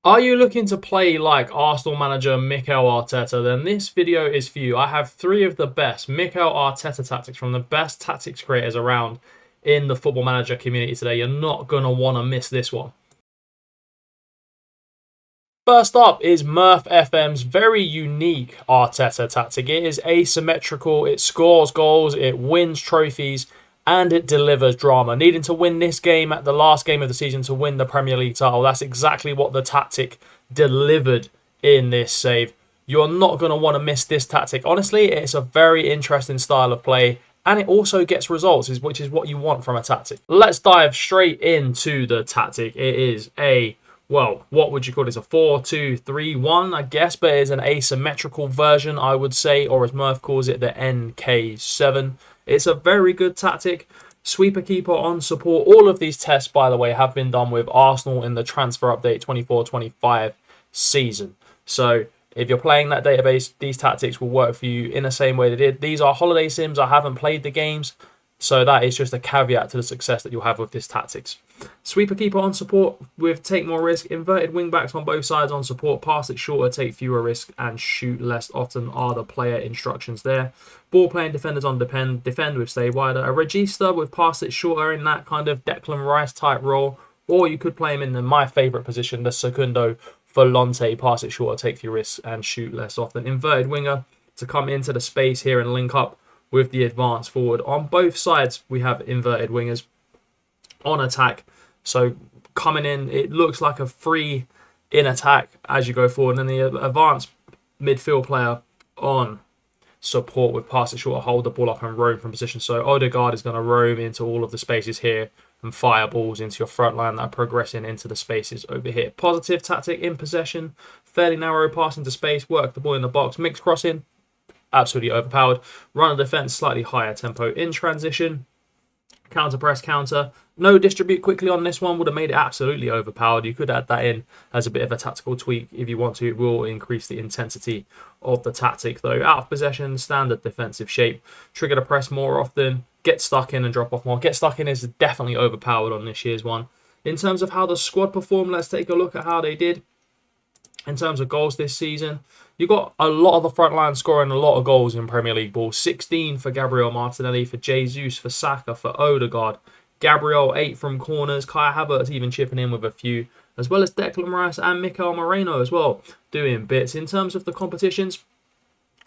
Are you looking to play like Arsenal manager Mikel Arteta? Then this video is for you. I have 3 of the best Mikel Arteta tactics from the best tactics creators around in the football manager community today. You're not going to want to miss this one. First up is Murf FM's very unique Arteta tactic. It is asymmetrical, it scores goals, it wins trophies, and it delivers drama. Needing to win this game at the last game of the season to win the Premier League title. That's exactly what the tactic delivered in this save. You're not going to want to miss this tactic. Honestly, it's a very interesting style of play, and it also gets results, which is what you want from a tactic. Let's dive straight into the tactic. It is well, what would you call this? A 4-2-3-1, I guess, but it's an asymmetrical version, I would say, or as Murf calls it, the NK7. It's a very good tactic. Sweeper keeper on support. All of these tests, by the way, have been done with Arsenal in the transfer update 24-25 season. So if you're playing that database, these tactics will work for you in the same way they did. These are holiday sims. I haven't played the games, so that is just a caveat to the success that you'll have with this tactics. Sweeper keeper on support with take more risk. Inverted wing backs on both sides on support. Pass it shorter, take fewer risk, and shoot less often are the player instructions there. Ball playing defenders on defend with stay wider. A register with pass it shorter in that kind of Declan Rice type role. Or you could play him in my favourite position, the Secundo Volante. Pass it shorter, take fewer risks, and shoot less often. Inverted winger to come into the space here and link up with the advance forward. On both sides, we have inverted wingers on attack. So coming in, it looks like a free in attack as you go forward. And then the advanced midfield player on support with pass it short, hold the ball up and roam from position. So Odegaard is going to roam into all of the spaces here and fire balls into your front line that are progressing into the spaces over here. Positive tactic in possession, fairly narrow pass into space, work the ball in the box, mixed crossing, absolutely overpowered. Run of defense, slightly higher tempo in transition. Counter press, counter. No distribute quickly on this one would have made it absolutely overpowered. You could add that in as a bit of a tactical tweak if you want to. It will increase the intensity of the tactic though. Out of possession, standard defensive shape. Trigger the press more often. Get stuck in and drop off more. Get stuck in is definitely overpowered on this year's one. In terms of how the squad performed, let's take a look at how they did. In terms of goals this season, you got a lot of the front line scoring a lot of goals in Premier League ball. 16 for Gabriel Martinelli, for Jesus, for Saka, for Odegaard. Gabriel 8 from corners. Kai Havertz even chipping in with a few, as well as Declan Rice and Mikel Moreno as well doing bits. In terms of the competitions,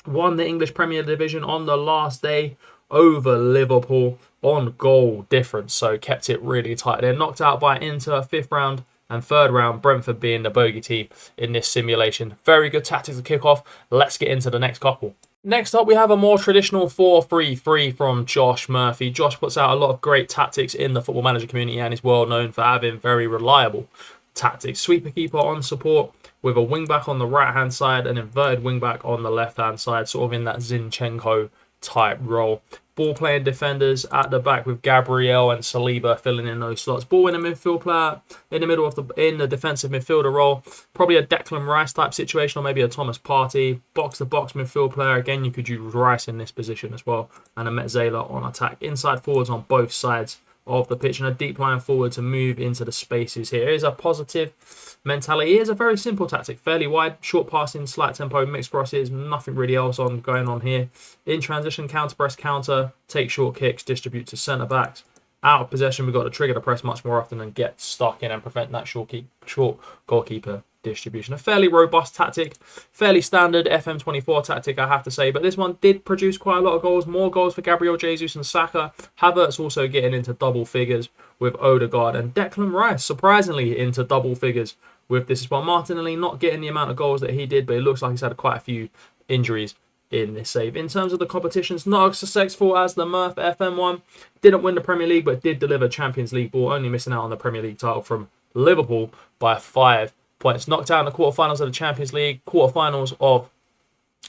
won the English Premier Division on the last day over Liverpool on goal difference, so kept it really tight. They're knocked out by Inter 5th round. And 3rd round, Brentford being the bogey team in this simulation. Very good tactics to kick off. Let's get into the next couple. Next up, we have a more traditional 4-3-3 from Josh Murphy. Josh puts out a lot of great tactics in the football manager community and is well known for having very reliable tactics. Sweeper keeper on support with a wing back on the right-hand side, an inverted wing back on the left-hand side, sort of in that Zinchenko type role. Ball playing defenders at the back with Gabriel and Saliba filling in those slots. Ball in a midfield player in the middle of the defensive midfielder role. Probably a Declan Rice type situation or maybe a Thomas Partey. Box to box midfield player. Again, you could use Rice in this position as well. And a Metzela on attack. Inside forwards on both sides of the pitch and a deep line forward to move into the spaces here. It is a positive mentality. It is a very simple tactic. Fairly wide, short passing, slight tempo, mixed crosses. Nothing really else going on here. In transition, counter press, counter, take short kicks, distribute to centre backs. Out of possession, we've got to trigger the press much more often and get stuck in and prevent that short goalkeeper distribution. A fairly robust tactic, fairly standard FM24 tactic, I have to say, but this one did produce quite a lot of goals, more goals for Gabriel Jesus and Saka. Havertz also getting into double figures with Odegaard, and Declan Rice surprisingly into double figures with this as well. Martinelli not getting the amount of goals that he did, but it looks like he's had quite a few injuries in this save. In terms of the competitions, not as successful as the Murf FM one. Didn't win the Premier League, but did deliver Champions League ball, only missing out on the Premier League title from Liverpool by 5 points. Knocked out in the quarterfinals of the Champions League, quarterfinals of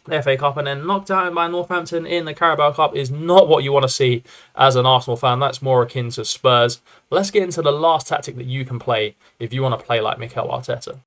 the FA Cup, and then knocked out by Northampton in the Carabao Cup is not what you want to see as an Arsenal fan. That's more akin to Spurs. Let's get into the last tactic that you can play if you want to play like Mikel Arteta.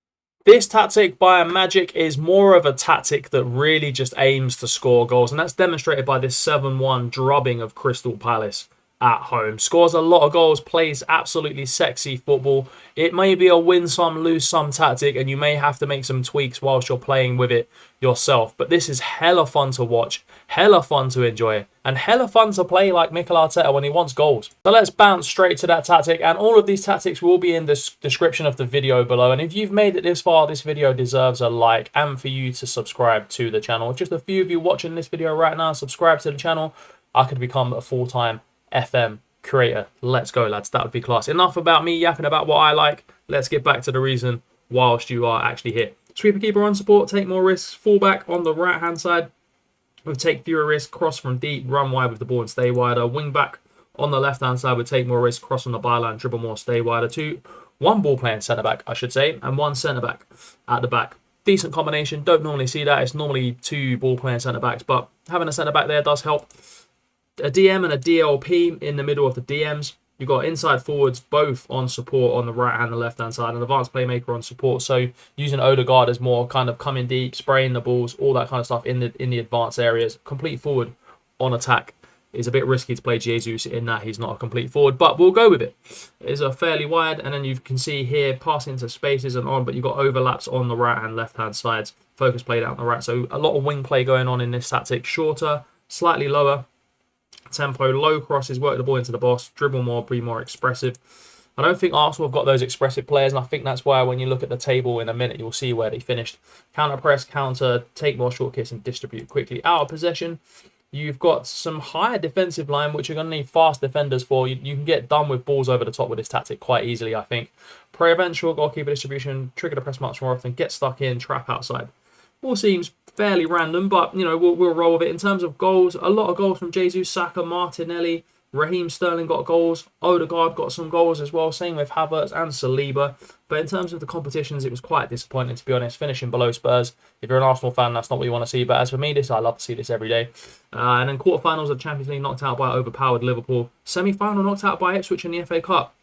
This tactic by Magic is more of a tactic that really just aims to score goals, and that's demonstrated by this 7-1 drubbing of Crystal Palace at home. Scores a lot of goals, plays absolutely sexy football. It may be a win some, lose some tactic, and you may have to make some tweaks whilst you're playing with it yourself. But this is hella fun to watch, hella fun to enjoy, and hella fun to play like Mikel Arteta when he wants goals. So let's bounce straight to that tactic, and all of these tactics will be in the description of the video below. And if you've made it this far, this video deserves a like, and for you to subscribe to the channel. Just a few of you watching this video right now, subscribe to the channel. I could become a full-time FM creator. Let's go, lads. That would be class. Enough about me yapping about what I like. Let's get back to the reason whilst you are actually here. Sweeper, keeper on support, take more risks. Fullback on the right hand side would take fewer risks. Cross from deep, run wide with the ball and stay wider. Wing back on the left hand side would take more risks. Cross on the byline, dribble more, stay wider. One ball playing centre back, I should say, and one centre back at the back. Decent combination. Don't normally see that. It's normally 2 ball playing centre backs, but having a centre back there does help. A DM and a DLP in the middle of the DMs. You've got inside forwards both on support on the right and the left hand side, an advanced playmaker on support. So using Odegaard as more kind of coming deep, spraying the balls, all that kind of stuff in the advanced areas. Complete forward on attack is a bit risky to play Jesus in that he's not a complete forward, but we'll go with it. It's a fairly wide, and then you can see here passing into spaces and on, but you've got overlaps on the right and left hand sides. Focus played out on the right, so a lot of wing play going on in this tactic. Shorter, slightly lower tempo, low crosses, work the ball into the box, dribble more, be more expressive. I don't think Arsenal have got those expressive players, and I think that's why when you look at the table in a minute, you'll see where they finished. Counter press, counter, take more short kicks and distribute quickly. Out of possession, you've got some higher defensive line, which you're going to need fast defenders for. You can get done with balls over the top with this tactic quite easily, I think. Prevent short goalkeeper distribution, trigger the press much more often, get stuck in, trap outside. All seems fairly random, but you know we'll roll with it. In terms of goals, a lot of goals from Jesus, Saka, Martinelli, Raheem Sterling got goals. Odegaard got some goals as well. Same with Havertz and Saliba. But in terms of the competitions, it was quite disappointing, to be honest, finishing below Spurs. If you're an Arsenal fan, that's not what you want to see. But as for me, I love to see this every day. And then quarterfinals of the Champions League, knocked out by overpowered Liverpool. Semi-final knocked out by Ipswich in the FA Cup.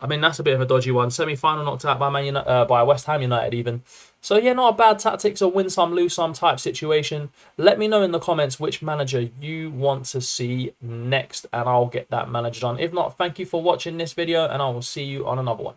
I mean, that's a bit of a dodgy one. Semi-final knocked out by by West Ham United even. So yeah, not a bad tactics, a win some, lose some type situation. Let me know in the comments which manager you want to see next, and I'll get that manager done. If not, thank you for watching this video, and I will see you on another one.